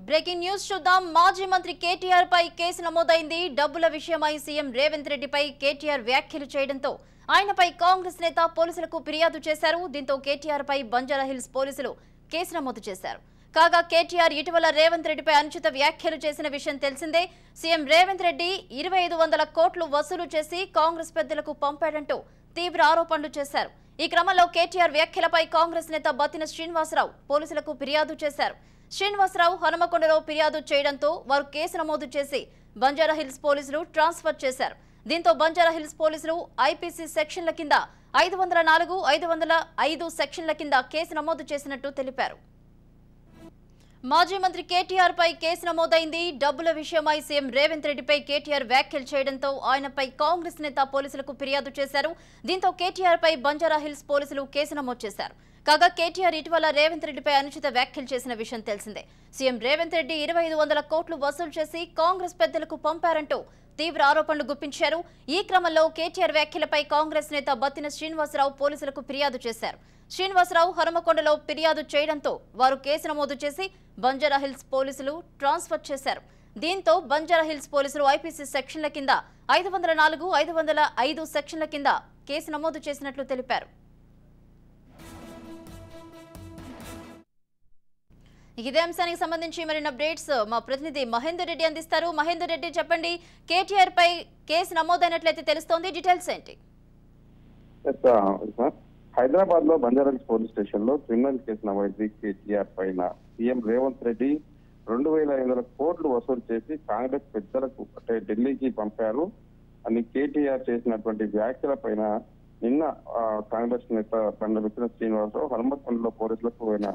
Breaking news చూద్దాం. మాజీ మంత్రి కేటీఆర్ పై కేసు నమోదైంది. డబ్బుల విషయమై సీఎం రేవంత్ రెడ్డిపై కేటీఆర్ వ్యాఖ్యలు చేయడంతో ఆయనపై కాంగ్రెస్ నేత పోలీసులకు ఫిర్యాదు చేశారు. దీంతో కేటీఆర్ పై బంజారాహిల్స్ పోలీసులు కేసు నమోదు చేశారు. కాగా కేటీఆర్ ఇటీవల రేవంత్ రెడ్డిపై అనుచిత వ్యాఖ్యలు చేసిన విషయం తెలిసిందే. సీఎం రేవంత్ రెడ్డి 2500 కోట్లు వసూలు చేసి కాంగ్రెస్ పెద్దలకు పంపాడంటూ తీవ్ర ఆరోపణలు చేశారు. ఈ క్రమంలో కేటీఆర్ వ్యాఖ్యలపై కాంగ్రెస్ నేత బత్తిన శ్రీనివాసరావు పోలీసులకు ఫిర్యాదు చేశారు. శ్రీనివాసరావు హనుమకొండలో ఫిర్యాదు చేయడంతో వారు కేసు నమోదు చేసి బంజారాహిల్స్ పోలీసులు ట్రాన్స్ఫర్ చేశారు. దీంతో బంజారాహిల్స్ పోలీసులు ఐపీసీ సెక్షన్ల కింద 504, 505 సెక్షన్ల కింద కేసు నమోదు చేసినట్టు తెలిపారు. మాజీ మంత్రి కేటీఆర్ పై కేసు నమోదైంది. డబ్బుల విషయమై సీఎం రేవంత్ రెడ్డిపై కేటీఆర్ వ్యాఖ్యలు చేయడంతో ఆయనపై కాంగ్రెస్ నేత పోలీసులకు ఫిర్యాదు చేశారు. దీంతో కేటీఆర్ పై బంజారాహిల్స్ పోలీసులు కేసు నమోదు చేశారు. కాగా కేటీఆర్ ఇటీవల రేవంత్ రెడ్డిపై అనుచిత వ్యాఖ్యలు చేసిన విషయం తెలిసిందే. సీఎం రేవంత్ రెడ్డి 2500 కోట్లు వసూలు చేసి కాంగ్రెస్ పెద్దలకు పంపారంటూ తీవ్ర ఆరోపణలు గుప్పించారు. ఈ క్రమంలో కేటీఆర్ వ్యాఖ్యలపై కాంగ్రెస్ నేత బత్తిన శ్రీనివాసరావు పోలీసులకు ఫిర్యాదు చేశారు. శ్రీనివాసరావు హనుమకొండలో ఫిర్యాదు చేయడంతో వారు కేసు నమోదు చేసి బంజారాహిల్స్ పోలీసులు ట్రాన్స్ఫర్ చేశారు. దీంతో బంజారాహిల్స్ పోలీసులు ఐపీసీ సెక్షన్ల కింద 504, 505 సెక్షన్ల కింద కేసు నమోదు చేసినట్లు తెలిపారు. ఇదే అంశానికి సంబంధించి మరిన్ని అప్డేట్స్ మా ప్రతినిధి మహేందర్ రెడ్డి అందిస్తారు. మహేందర్ రెడ్డి, చెప్పండి, కేటీఆర్ పై కేసు నమోదైనట్లయితే తెలుస్తోంది, డీటెయిల్స్ ఏంటి? హైదరాబాద్ లో బంజారాహిల్స్ పోలీస్ స్టేషన్ లో క్రిమినల్ కేసు నమోదైంది. కేటీఆర్ పైన సీఎం రేవంత్ రెడ్డి 2500 కోట్లు వసూలు చేసి కాంగ్రెస్ పెద్దలకు అంటే ఢిల్లీకి పంపారు అని కేటీఆర్ చేసినటువంటి వ్యాఖ్యల పైన నిన్న కాంగ్రెస్ నేత బత్తిన శ్రీనివాసరావు హనుమకొండలో పోలీసులకు ఆయన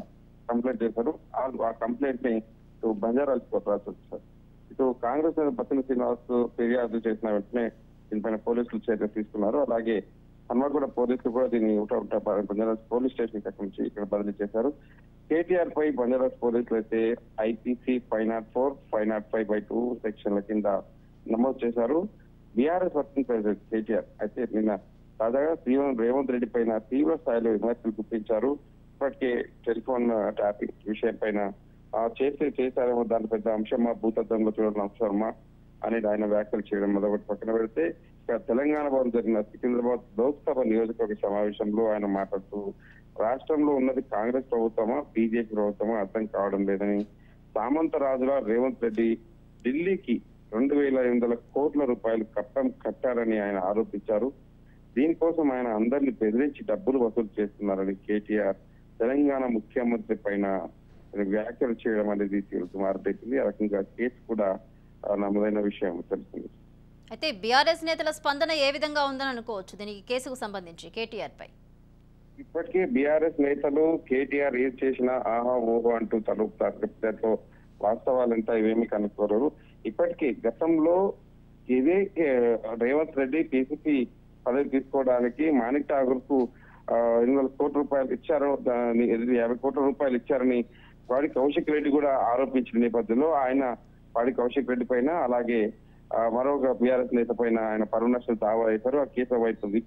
కంప్లైంట్ చేశారు. ఆ కంప్లైంట్ ని బంజారాహిల్స్ కోర్టు వచ్చారు. ఇటు కాంగ్రెస్ నేత బత్తిన శ్రీనివాస్ ఫిర్యాదు చేసిన వెంటనే దీనిపైన పోలీసులు చర్య తీసుకున్నారు. అలాగే హనుమకొండ పోలీసులు కూడా దీన్ని బంజారాహిల్స్ పోలీస్ స్టేషన్ అక్కడి నుంచి ఇక్కడ బదిలీ చేశారు. కేటీఆర్ పై బంజారాహిల్స్ పోలీసులు అయితే ఐపీసీ 504, 505/2 సెక్షన్ల కింద నమోదు చేశారు. బీఆర్ఎస్ వర్కింగ్ ప్రెసిడెంట్ కేటీఆర్ అయితే నిన్న తాజాగా సీఎం రేవంత్ రెడ్డి పైన తీవ్ర స్థాయిలో విమర్శలు గుప్పించారు. ఇప్పటికే టెలిఫోన్ ట్యాపింగ్ విషయం పైన చేశారేమో దాని పెద్ద అంశమా, భూతద్దంలో చూడడం అంశమా అనేది ఆయన వ్యాఖ్యలు చేయడం మొదటి పక్కన పెడితే ఇక తెలంగాణ భవన్ జరిగిన సికింద్రాబాద్ లోక్సభ నియోజకవర్గ సమావేశంలో ఆయన మాట్లాడుతూ రాష్ట్రంలో ఉన్నది కాంగ్రెస్ ప్రభుత్వమా, బీజేపీ ప్రభుత్వమా అర్థం కావడం లేదని, సామంత రాజుల రేవంత్ రెడ్డి ఢిల్లీకి 2500 కోట్ల రూపాయలు కట్టారని ఆయన ఆరోపించారు. దీనికోసం ఆయన అందరినీ బెదిరించి డబ్బులు వసూలు చేస్తున్నారని కేటీఆర్ తెలంగాణ ముఖ్యమంత్రి పైన వ్యాఖ్యలు చేయడం అనేది మారుతుంది. ఆ రకంగా కేసు కూడా నమోదైన విషయం తెలుస్తుంది. అయితే బీఆర్ఎస్ నేతల స్పందన ఏ విధంగా ఉందని అనుకోవచ్చు దీనికి కేసుకు సంబంధించి కేటీఆర్ పై? ఇప్పటికే బీఆర్ఎస్ నేతలు కేటీఆర్ ఏది చేసినా ఆహా ఓహో అంటూ తలుపుతారు. దాంట్లో వాస్తవాలంతా ఇవేమి కనుక్కోరు. ఇప్పటికీ గతంలో ఇదే రేవంత్ రెడ్డి పీసీసీ పదవి తీసుకోవడానికి మాణిక్ ఠాగూర్ కు 800 కోట్ల రూపాయలు ఇచ్చారు, 50 కోట్ల రూపాయలు ఇచ్చారని వాడి కౌశిక్ రెడ్డి కూడా ఆరోపించిన నేపథ్యంలో ఆయన వాడి కౌశిక్ రెడ్డి పైన అలాగే మరొక బీఆర్ఎస్ నేత పైన ఆయన పరువు నష్టం దావా వేశారు. ఆ కేసు అవుతుంది.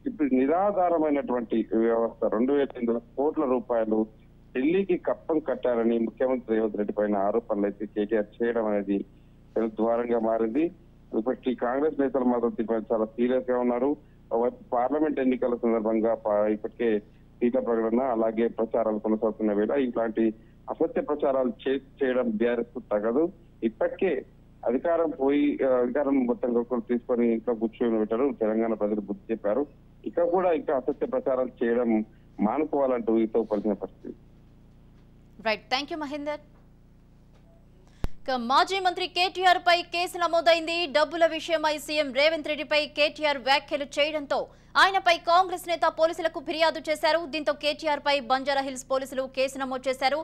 ఇప్పుడు నిరాధారమైనటువంటి వ్యవస్థ 2500 కోట్ల రూపాయలు ఢిల్లీకి కప్పం కట్టారని ముఖ్యమంత్రి రేవంత్ రెడ్డి పైన ఆరోపణలు అయితే కేటీఆర్ చేయడం అనేది ద్వారంగా మారింది. ఇప్పటికీ కాంగ్రెస్ నేతలు మాత్రం దీనిపై చాలా సీరియస్ గా ఉన్నారు. పార్లమెంట్ ఎన్నికల సందర్భంగా ఇప్పటికే సీట్ల ప్రకటన అలాగే ప్రచారాలు కొనసాగుతున్న వేళ ఇట్లాంటి అసత్య ప్రచారాలు చేయడం బీఆర్ఎస్ కు తగదు. ఇప్పటికే అధికారం మొత్తం తీసుకొని ఇంట్లో కూర్చొని పెట్టారు. తెలంగాణ ప్రజలు బుద్ధి చెప్పారు. ఇక కూడా ఇంకా అసత్య ప్రచారాలు చేయడం మానుకోవాలంటూ ఈతో కలిసిన పరిస్థితి. Right, thank you Mahender. మాజీ మంత్రి కేటీఆర్ పై కేసు నమోదైంది. డబ్బుల విషయమై సీఎం రేవంత్ రెడ్డిపై కేటీఆర్ వ్యాఖ్యలు చేయడంతో ఆయనపై కాంగ్రెస్ నేత పోలీసులకు ఫిర్యాదు చేశారు. దీంతో కేటీఆర్ పై బంజారాహిల్స్ పోలీసులు కేసు నమోదు చేశారు.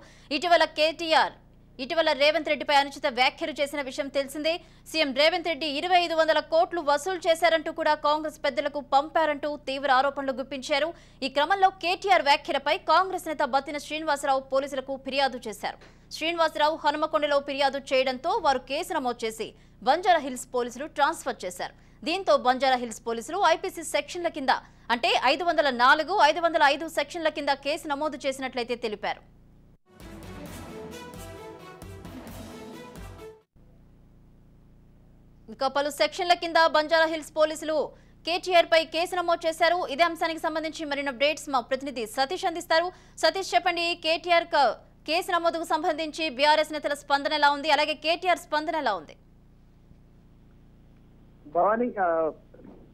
ఇటీవల రేవంత్ రెడ్డిపై అనుచిత వ్యాఖ్యలు చేసిన విషయం తెలిసిందే. సీఎం రేవంత్ రెడ్డి 2500 కోట్లు వసూలు చేశారంటూ కూడా కాంగ్రెస్ పెద్దలకు పంపారంటూ తీవ్ర ఆరోపణలు గుప్పించారు. ఈ క్రమంలో కేటీఆర్ వ్యాఖ్యలపై కాంగ్రెస్ నేత బత్తిన శ్రీనివాసరావు పోలీసులకు ఫిర్యాదు చేశారు. శ్రీనివాసరావు హనుమకొండలో ఫిర్యాదు చేయడంతో వారు కేసు నమోదు చేసి బంజారాహిల్స్ పోలీసులు ట్రాన్స్ఫర్ చేశారు. దీంతో బంజారాహిల్స్ పోలీసులు ఐపీసీ సెక్షన్ల కింద అంటే 504, 505 సెక్షన్ల కింద కేసు నమోదు చేసినట్లయితే తెలిపారు. ఇక పలు సెక్షన్ల కింద బంజారా హిల్స్ పోలీసులు కేటీఆర్ పై కేసు నమోదు చేశారు. ఇదే అంశానికి సంబంధించి మరిన్ని అప్డేట్స్ మా ప్రతినిధి సతీష్ అందిస్తారు. సతీష్, చెప్పండి, కేటీఆర్ కేసు నమోదుకు సంబంధించి బీఆర్ఎస్ నేతల స్పందన ఎలా ఉంది, అలాగే కేటీఆర్ స్పందన ఎలా ఉంది? భవానీ,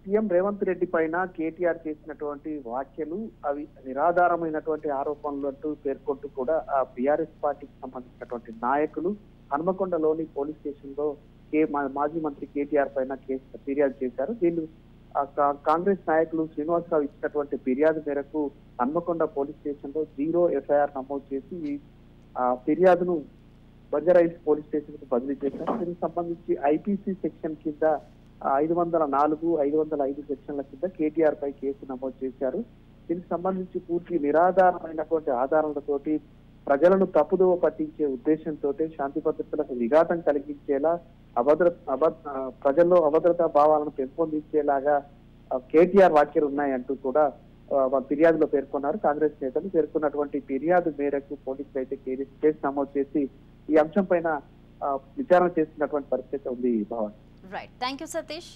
సీఎం రేవంత్ రెడ్డి పైన కేటీఆర్ చేసినటువంటి వ్యాఖ్యలు అవి నిరాధారమైనటువంటి ఆరోపణలు అంటూ పేర్కొంటూ కూడా ఆ బీఆర్ఎస్ పార్టీకి సంబంధించినటువంటి నాయకులు హన్మకొండలోని పోలీస్ స్టేషన్ లో మాజీ మంత్రి కేటీఆర్ పైన ఫిర్యాదు చేశారు. దీన్ని కాంగ్రెస్ నాయకులు శ్రీనివాసరావు ఇచ్చినటువంటి ఫిర్యాదు మేరకు హన్మకొండ పోలీస్ స్టేషన్ లో 0 ఎఫ్ఐఆర్ నమోదు చేసి ఆ ఫిర్యాదును బంజారా హిల్స్ పోలీస్ స్టేషన్ కు బదిలీ చేశారు. దీనికి సంబంధించి ఐపీసీ సెక్షన్ కింద 504, 505 సెక్షన్ల కింద కేటీఆర్ పై కేసు నమోదు చేశారు. దీనికి సంబంధించి పూర్తి నిరాధారమైనటువంటి ఆధారాలతోటి ప్రజలను తప్పుదోవ పట్టించే ఉద్దేశంతో శాంతి భద్రతలకు విఘాతం కలిగించేలా ప్రజల్లో అభద్రతా భావాలను పెంపొందించేలాగా కేటీఆర్ వ్యాఖ్యలు ఉన్నాయంటూ కూడా ఫిర్యాదులో పేర్కొన్నారు. కాంగ్రెస్ నేతలు పేర్కొన్నటువంటి ఫిర్యాదు మేరకు పోలీసులు అయితే కేసు నమోదు చేసి ఈ అంశం పైన విచారణ చేస్తున్నటువంటి పరిస్థితి ఉంది. Bhavan, right, thank you Satish.